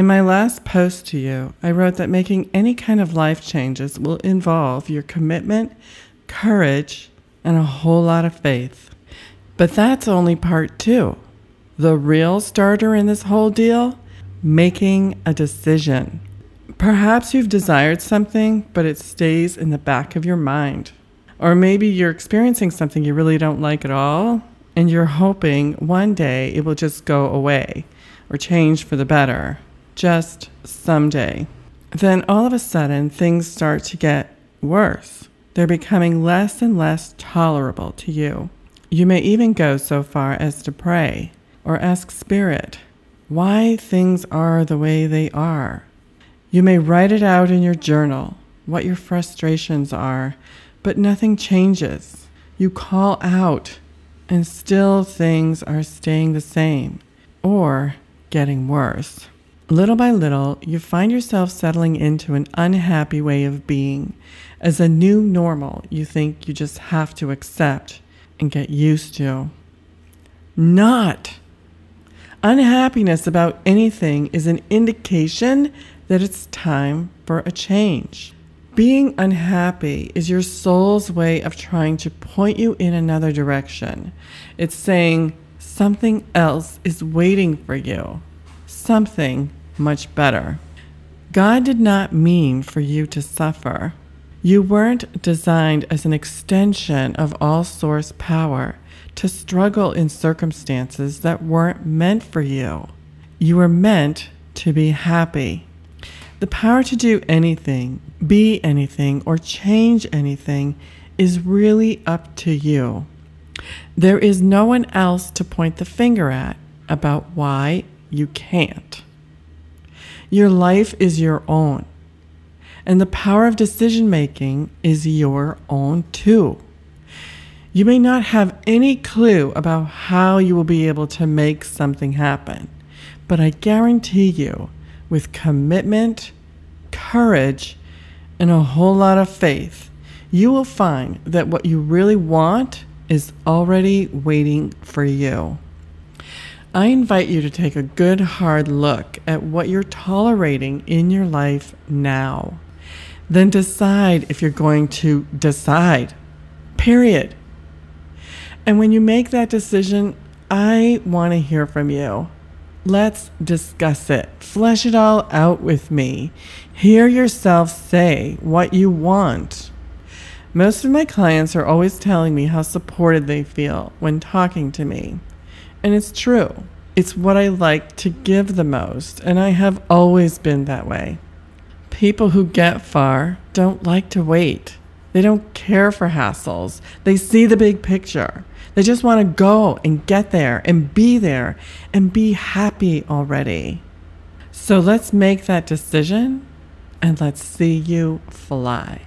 In my last post to you, I wrote that making any kind of life changes will involve your commitment, courage, and a whole lot of faith. But that's only part 2. The real starter in this whole deal? Making a decision. Perhaps you've desired something, but it stays in the back of your mind. Or maybe you're experiencing something you really don't like at all, and you're hoping one day it will just go away or change for the better. Just someday. Then all of a sudden, things start to get worse. They're becoming less and less tolerable to you. You may even go so far as to pray or ask Spirit why things are the way they are. You may write it out in your journal, what your frustrations are, but nothing changes. You call out, and still things are staying the same or getting worse. Little by little, you find yourself settling into an unhappy way of being as a new normal you think you just have to accept and get used to. Not. Unhappiness about anything is an indication that it's time for a change. Being unhappy is your soul's way of trying to point you in another direction. It's saying something else is waiting for you. Something much better. God did not mean for you to suffer. You weren't designed as an extension of all source power to struggle in circumstances that weren't meant for you. You were meant to be happy. The power to do anything, be anything, or change anything is really up to you. There is no one else to point the finger at about why you can't. Your life is your own, and the power of decision making is your own too. You may not have any clue about how you will be able to make something happen, but I guarantee you, with commitment, courage, and a whole lot of faith, you will find that what you really want is already waiting for you. I invite you to take a good hard look at what you're tolerating in your life now. Then decide if you're going to decide. Period. And when you make that decision, I want to hear from you. Let's discuss it. Flesh it all out with me. Hear yourself say what you want. Most of my clients are always telling me how supported they feel when talking to me. And it's true. It's what I like to give the most, and I have always been that way. People who get far don't like to wait. They don't care for hassles. They see the big picture. They just want to go and get there and be happy already. So let's make that decision and let's see you fly.